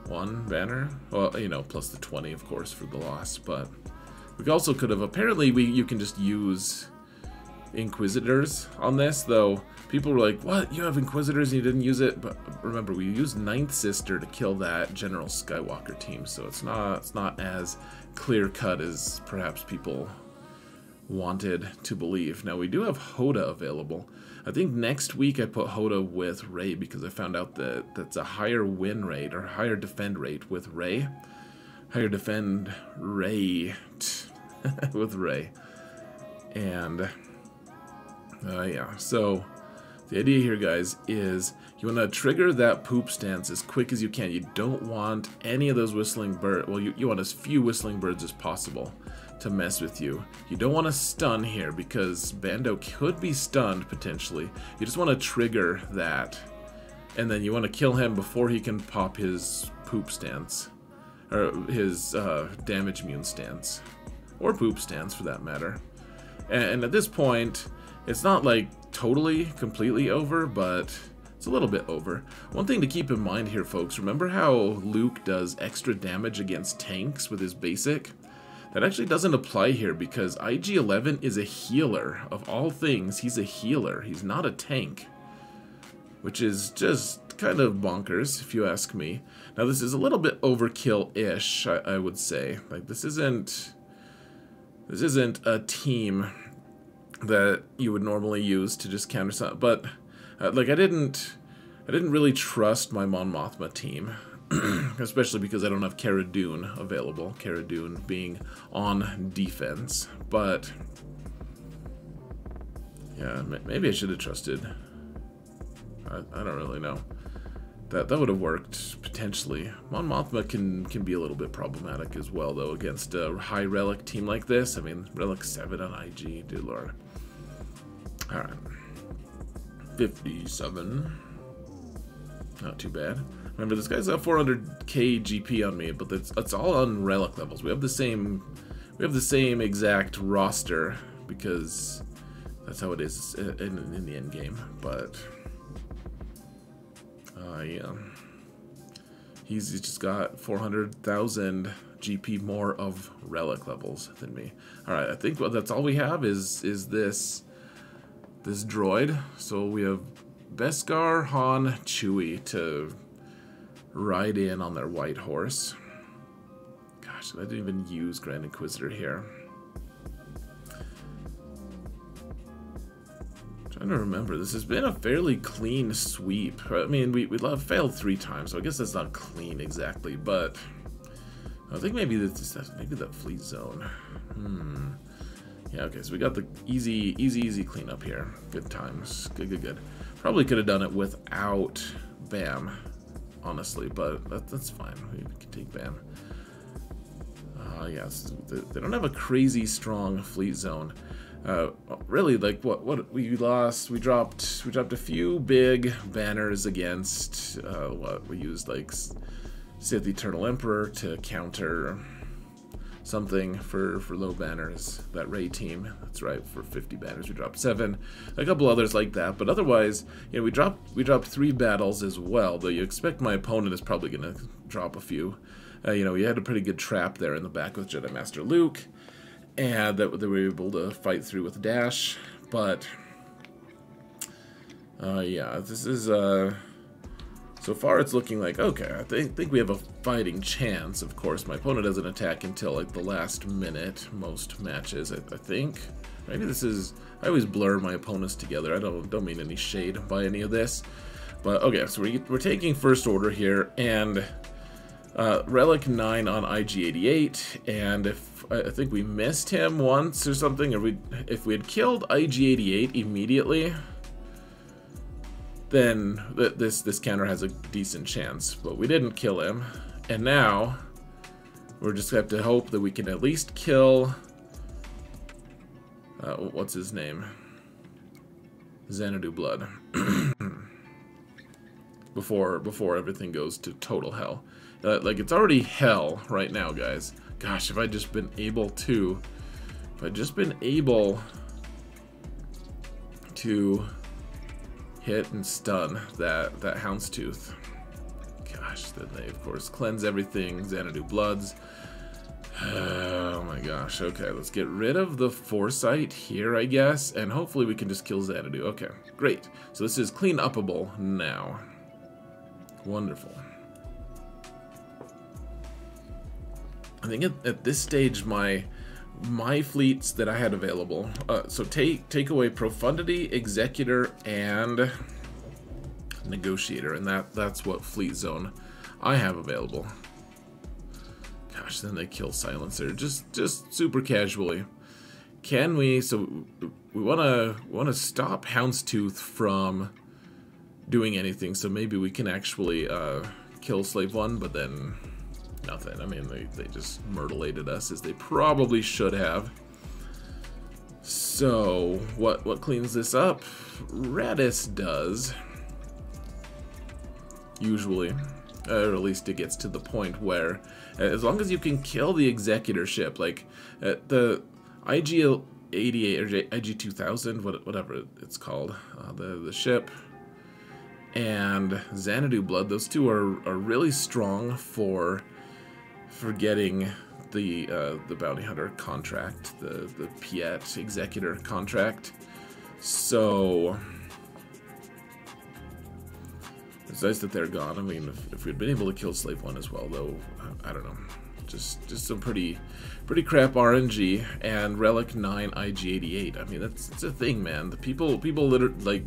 one banner. Well, plus the 20, of course, for the loss, but we also could have, apparently, you can just use Inquisitors on this, though. People were like, what? You have Inquisitors and you didn't use it? But remember, we used Ninth Sister to kill that General Skywalker team, so it's not as clear-cut as perhaps people wanted to believe. Now, we do have Hoda available. I think next week I put Hoda with Rey because I found out that that's a higher win rate, or higher defend rate with Rey. Higher defend rate with Rey. And, yeah, so the idea here, guys, is you want to trigger that poop stance as quick as you can. You don't want any of those whistling birds. Well, you want as few whistling birds as possible to mess with you. You don't want to stun here because Bando could be stunned potentially. You just want to trigger that, and then you want to kill him before he can pop his poop stance, or his damage immune stance, or poop stance for that matter. And at this point, it's not like totally, completely over, but it's a little bit over. One thing to keep in mind here, folks, remember how Luke does extra damage against tanks with his basic? That actually doesn't apply here because IG-11 is a healer. Of all things, he's a healer. He's not a tank, which is just kind of bonkers, if you ask me. Now, this is a little bit overkill-ish, I would say. Like, this isn't a team that you would normally use to just counter something, but like I didn't really trust my Mon Mothma team, especially because I don't have Cara Dune available. Cara Dune being on defense, but yeah, maybe I should have trusted. I don't really know. That would have worked potentially. Mon Mothma can be a little bit problematic as well, though, against a high relic team like this. I mean, relic 7 on IG, dear lord. All right, 57. Not too bad. Remember, this guy's got 400k GP on me, but that's all on relic levels. We have the same exact roster because that's how it is in the end game. But yeah, he's just got 400,000 GP more of relic levels than me. All right, I think that's all we have is this droid. So we have Beskar, Han, Chewie to ride in on their white horse. Gosh, I didn't even use Grand Inquisitor here. I'm trying to remember. This has been a fairly clean sweep. I mean, we failed 3 times, so I guess that's not clean exactly, but I think maybe that fleet zone. Yeah, okay, so we got the easy cleanup here. Good times. Good. Probably could have done it without BAM, honestly, but that's fine. We can take BAM. Yeah, they don't have a crazy strong fleet zone. really, like, what we lost, we dropped a few big banners against, what, we used, like, Sith Eternal Emperor to counter something for low banners, that Rey team, that's right, for 50 banners we dropped 7, a couple others like that, but otherwise, you know, we dropped 3 battles as well, though you expect my opponent is probably going to drop a few. You know, we had a pretty good trap there in the back with Jedi Master Luke, and that we were able to fight through with dash, but yeah, this is so far it's looking like, okay, I think we have a fighting chance. Of course, my opponent doesn't attack until like the last minute most matches, I think. Maybe this is, I always blur my opponents together. I don't mean any shade by any of this, but okay, so we're taking first order here, and Relic 9 on IG-88, and if I think we missed him once or something, or if we had killed IG-88 immediately, then this counter has a decent chance, but we didn't kill him, and now we're just gonna have to hope that we can at least kill what's his name, Xanadu Blood, before everything goes to total hell. Like, it's already hell right now, guys. Gosh, if I'd just been able to hit and stun that Houndstooth. Gosh, then they of course cleanse everything, Xanadu Bloods. Oh my gosh, okay, let's get rid of the Foresight here, I guess, and hopefully we can just kill Xanadu. Okay, great. So this is clean upable now. Wonderful. I think at this stage my fleets that I had available, so take away Profundity, Executor, and Negotiator, and that's what fleet zone I have available. Gosh, then they kill Silencer just super casually. Can we? So we wanna stop Houndstooth from doing anything. So maybe we can actually kill Slave 1, but then nothing. I mean, they just myrtleated us, as they probably should have. So what cleans this up? Radis does, usually, or at least it gets to the point where, as long as you can kill the Executor ship, like the IG-88 or IG-2000, whatever it's called, the ship, and Xanadu Blood, those two are really strong for getting the Bounty Hunter contract, the Piet Executor contract. So it's nice that they're gone. I mean, if we'd been able to kill Slave 1 as well, though, I don't know. Just some pretty crap RNG, and Relic 9 IG-88. I mean, it's a thing, man. The people literally, like,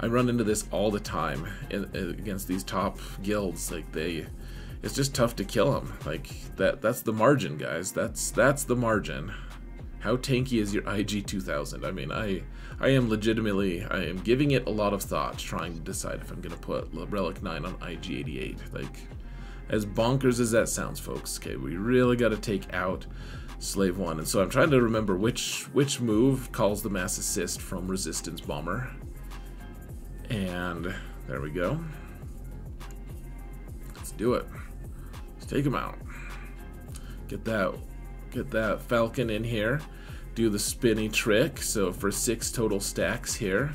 I run into this all the time against these top guilds. Like, it's just tough to kill them. Like, that's the margin, guys. That's the margin. How tanky is your IG-2000? I mean, I am legitimately, I am giving it a lot of thought, trying to decide if I'm gonna put Relic 9 on IG-88. Like, as bonkers as that sounds, folks, okay, we really got to take out Slave 1. And so I'm trying to remember which move calls the mass assist from Resistance Bomber. And there we go. Let's do it. Let's take him out. Get that Falcon in here. Do the spinny trick. So for 6 total stacks here.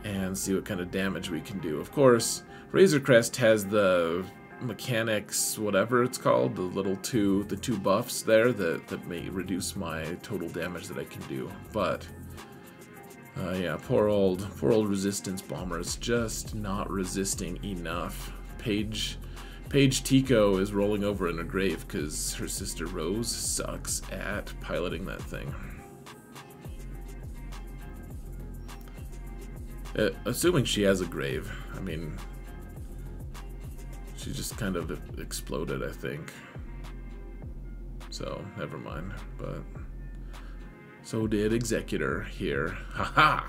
And see what kind of damage we can do. Of course, Razor Crest has the mechanics, whatever it's called, the two buffs there that may reduce my total damage that I can do. But yeah, poor old Resistance Bomber is just not resisting enough. Paige Tico is rolling over in her grave because her sister Rose sucks at piloting that thing. Assuming she has a grave. I mean, she just kind of exploded, I think. So, never mind. But so did Executor here. Haha!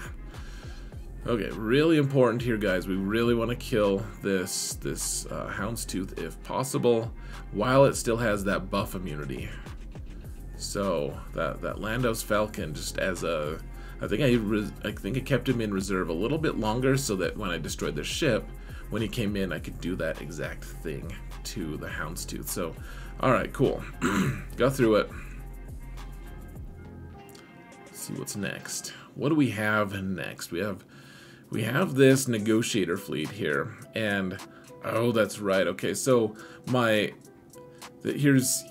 Okay, really important here, guys. We really want to kill this Houndstooth if possible, while it still has that buff immunity. So that Lando's Falcon, just as a, I think I kept him in reserve a little bit longer so that when I destroyed their ship, when he came in, I could do that exact thing to the Houndstooth. So, all right, cool. Got through it. Let's see what's next. What do we have next? We have this negotiator fleet here, and oh, that's right. Okay, so here's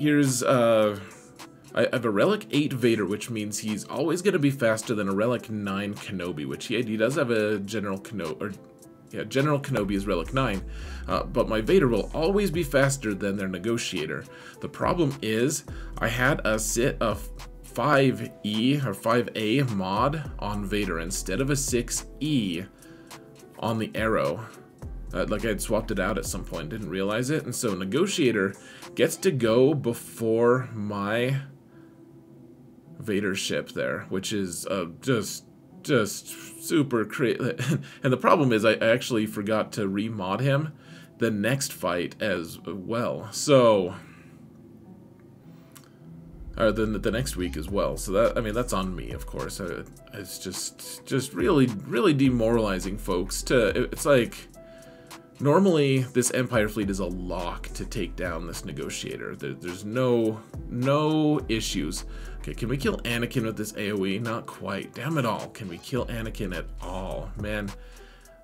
I have a Relic 8 Vader, which means he's always going to be faster than a Relic 9 Kenobi, which he does have a General Kenobi, or yeah, General Kenobi is Relic 9, but my Vader will always be faster than their Negotiator. The problem is, I had a 5E or 5A mod on Vader instead of a 6E on the Arrow. Like I had swapped it out at some point, didn't realize it, and so Negotiator gets to go before my Vader ship there, which is just super crazy. And the problem is I actually forgot to remod him the next fight as well, so or the next week as well. So that, I mean, that's on me, of course. It's just really demoralizing, folks. It's like, normally this Empire fleet is a lock to take down this Negotiator. There's no issues. Okay, can we kill Anakin with this AoE? Not quite. Damn it all. Can we kill Anakin at all? Man,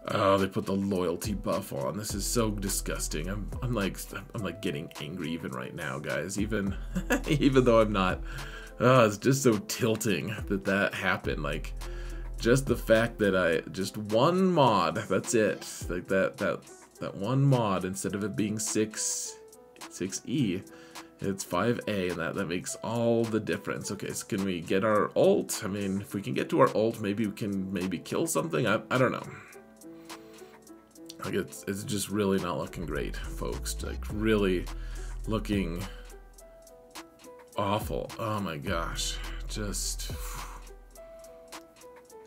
oh, they put the loyalty buff on. This is so disgusting. I'm like getting angry even right now, guys. Even though I'm not. It's just so tilting that happened. Like, just the fact that just one mod. That's it. Like that one mod, instead of it being 6E, it's 5A, and that makes all the difference. Okay, so can we get our ult? I mean, if we can get to our ult, maybe we can kill something. I don't know. Like, it's just really not looking great, folks. Like, really looking awful. Oh my gosh, just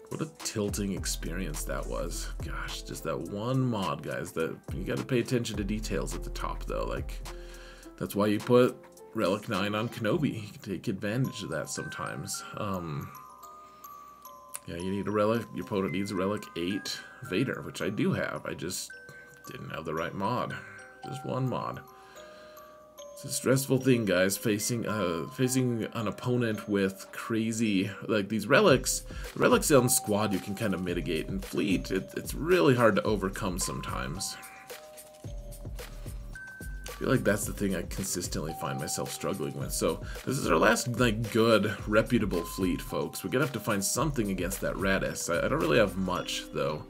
what a tilting experience that was. Gosh, just that one mod, guys. That you got to pay attention to details at the top, though. Like, that's why you put Relic 9 on Kenobi. You can take advantage of that sometimes. Yeah, you need a Relic. Your opponent needs a Relic 8 Vader, which I do have. I just didn't have the right mod. Just one mod. It's a stressful thing, guys, facing an opponent with crazy, like, these relics. The relics on squad you can kind of mitigate. In fleet, it's really hard to overcome sometimes. I feel like that's the thing I consistently find myself struggling with. So this is our last, like, good, reputable fleet, folks. We're gonna have to find something against that Radis. I don't really have much, though.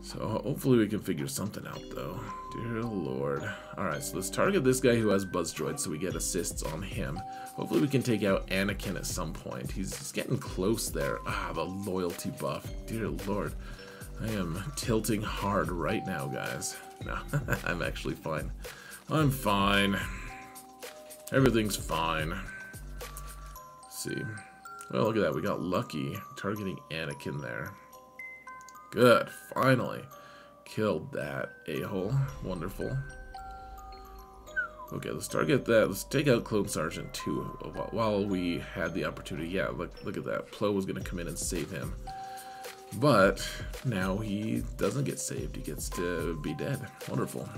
So hopefully we can figure something out, though. Dear Lord. Alright, so let's target this guy who has Buzz Droids so we get assists on him. Hopefully we can take out Anakin at some point. He's getting close there. Ah, the loyalty buff. Dear Lord. I am tilting hard right now, guys. No, I'm actually fine. I'm fine. Everything's fine. Let's see. Well, look at that. We got lucky targeting Anakin there. Good. Finally. Killed that a-hole. Wonderful. Okay, let's target that. Let's take out Clone Sergeant too while we had the opportunity. Yeah, look at that. Plo was going to come in and save him. But now he doesn't get saved. He gets to be dead. Wonderful.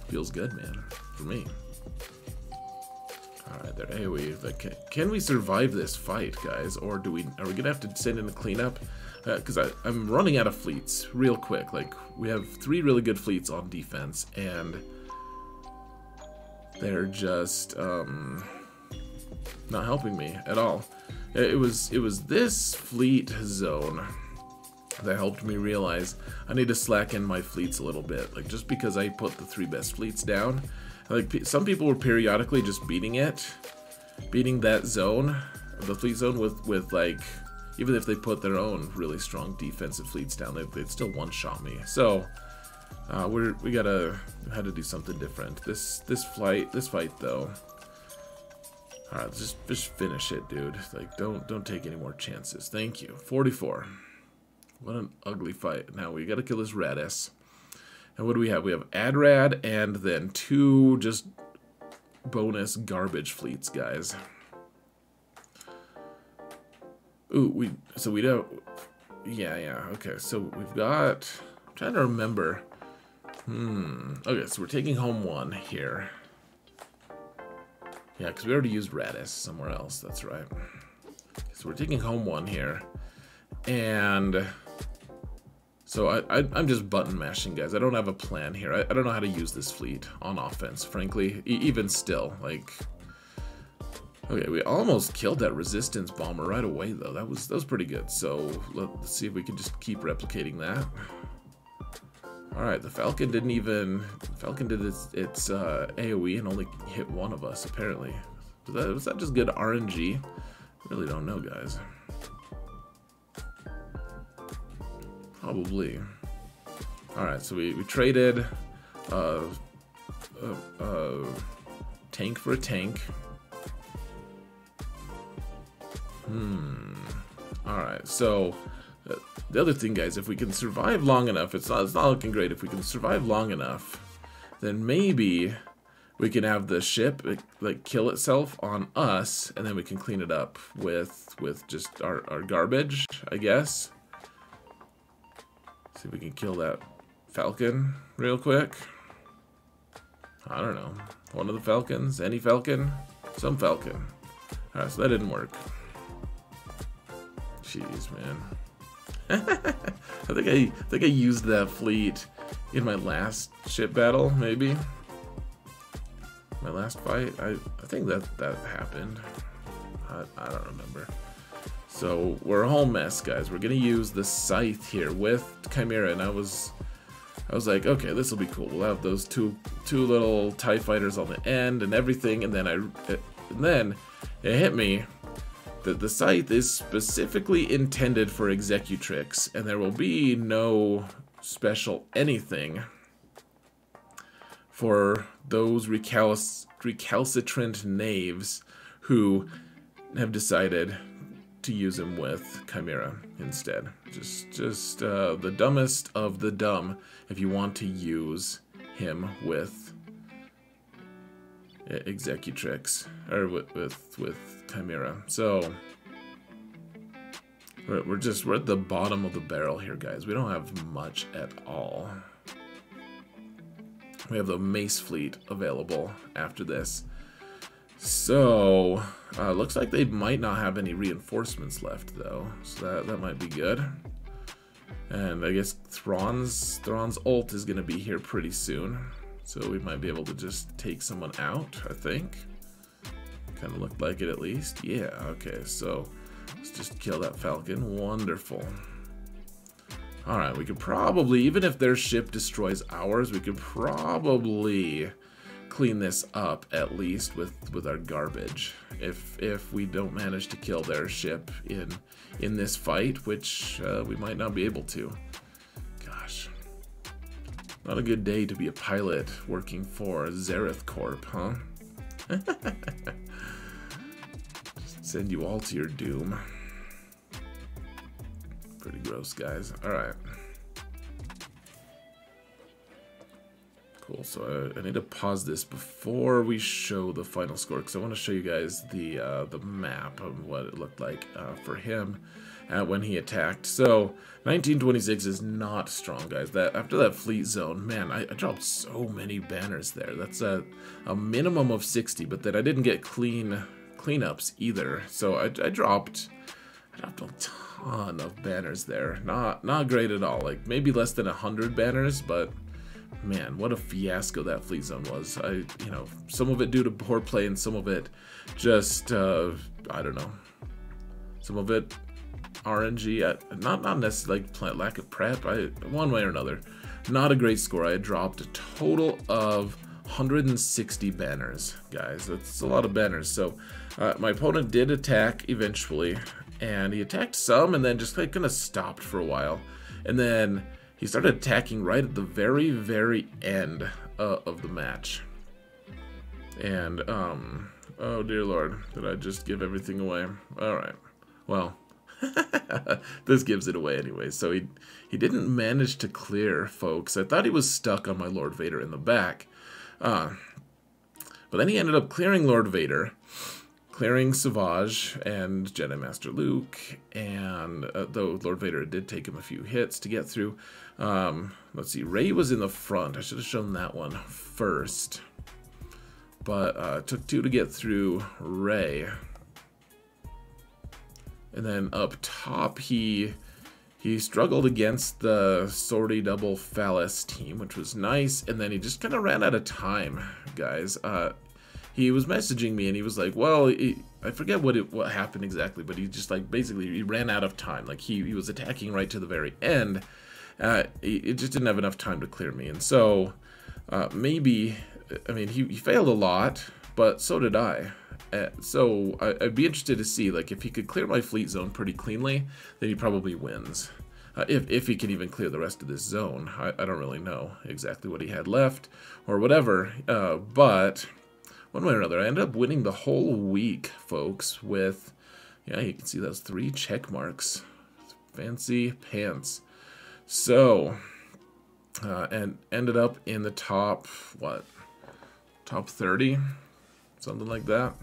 Feels good, man. For me. Alright, there. AoE. Can we survive this fight, guys? Or are we gonna have to send in a cleanup? Because I'm running out of fleets real quick. Like, we have 3 really good fleets on defense, and they're just not helping me at all. It was this fleet zone that helped me realize I need to slacken my fleets a little bit. Like, just because I put the 3 best fleets down, like, some people were periodically just beating that zone, the fleet zone, with like, even if they put their own really strong defensive fleets down, they'd still one-shot me. So we had to do something different. This fight though. All right, just finish it, dude. Like, don't take any more chances. Thank you. 44. What an ugly fight. Now we gotta kill this Radis. And what do we have? We have Adrad and then 2 just bonus garbage fleets, guys. Ooh, we don't... Yeah, okay, so we've got... I'm trying to remember. Okay, so we're taking home one here. Yeah, because we already used Radius somewhere else, that's right. So we're taking home one here. And... So I'm just button mashing, guys. I don't have a plan here. I don't know how to use this fleet on offense, frankly. Even still, like... Okay, we almost killed that resistance bomber right away, though. That was pretty good. So let's see if we can just keep replicating that. All right, the Falcon didn't even... Falcon did its AoE and only hit one of us, apparently. Was that just good RNG? I really don't know, guys. Probably. Alright, so we traded tank for a tank. Alright, so the other thing, guys, if we can survive long enough, it's not looking great. If we can survive long enough, then maybe we can have the ship like kill itself on us, and then we can clean it up with just our garbage, I guess. See if we can kill that Falcon real quick. I don't know. One of the Falcons? Any Falcon? Some Falcon. Alright, so that didn't work. Jeez, man. I think I used that fleet in my last ship battle, maybe. My last fight. I think that happened. I don't remember. So we're a whole mess, guys. We're gonna use the scythe here with Chimera, and I was like, okay, this will be cool. We'll have those two little TIE fighters on the end and everything, and then it hit me that the scythe is specifically intended for Executrix, and there will be no special anything for those recalcitrant knaves who have decided to use him with Chimera instead. Just the dumbest of the dumb if you want to use him with Executrix or with Chimera. So we're at the bottom of the barrel here, guys. We don't have much at all. We have the Mace fleet available after this. So, looks like they might not have any reinforcements left, though. So that might be good. And I guess Thrawn's ult is going to be here pretty soon. So we might be able to just take someone out, I think. Kind of looked like it at least. Yeah, okay, so let's just kill that Falcon. Wonderful. Alright, we could probably, even if their ship destroys ours, we could probably clean this up at least with our garbage if we don't manage to kill their ship in this fight, which we might not be able to. Gosh, not a good day to be a pilot working for Xaereth Corp, huh? Just send you all to your doom. Pretty gross, guys. All right. Cool, so I need to pause this before we show the final score, because I want to show you guys the map of what it looked like for him when he attacked. So 1926 is not strong, guys. After that fleet zone, man, I dropped so many banners there. That's a minimum of 60, but then I didn't get cleanups either. So I dropped a ton of banners there. Not great at all. Like maybe less than 100 banners, but man, what a fiasco that fleet zone was. You know, some of it due to poor play and some of it just, I don't know. Some of it RNG, not necessarily like lack of prep, one way or another. Not a great score. I had dropped a total of 160 banners, guys. That's a lot of banners. So my opponent did attack eventually, and he attacked some and then just like kind of stopped for a while. And then he started attacking right at the very, very end of the match. And, oh dear Lord, did I just give everything away? Alright, well, this gives it away anyway. So he didn't manage to clear, folks. I thought he was stuck on my Lord Vader in the back. But then he ended up clearing Lord Vader, clearing Savage and Jedi Master Luke, and though Lord Vader did take him a few hits to get through. Let's see, Rey was in the front. I should have shown that one first. But took 2 to get through Rey. And then up top, he struggled against the Sortie Double Phallus team, which was nice. And then he just kind of ran out of time, guys. He was messaging me and he was like, well, I forget what happened exactly, but he just like basically he ran out of time. Like he was attacking right to the very end. He just didn't have enough time to clear me. And so maybe, I mean, he failed a lot, but so did I. So I'd be interested to see, like, if he could clear my fleet zone pretty cleanly, then he probably wins. If he can even clear the rest of this zone. I don't really know exactly what he had left or whatever, but one way or another, I ended up winning the whole week, folks, with, yeah, you can see those 3 check marks. Fancy pants. So, and ended up in the top, what, top 30? Something like that.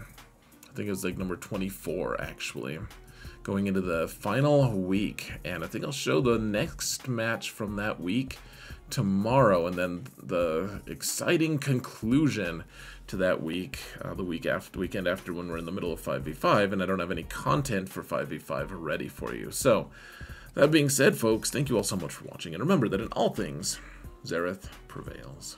I think it was like number 24, actually, going into the final week. And I think I'll show the next match from that week tomorrow, and then the exciting conclusion to that week, the weekend after, when we're in the middle of 5v5, and I don't have any content for 5v5 ready for you. So, that being said, folks, thank you all so much for watching, and remember that in all things, Xaereth prevails.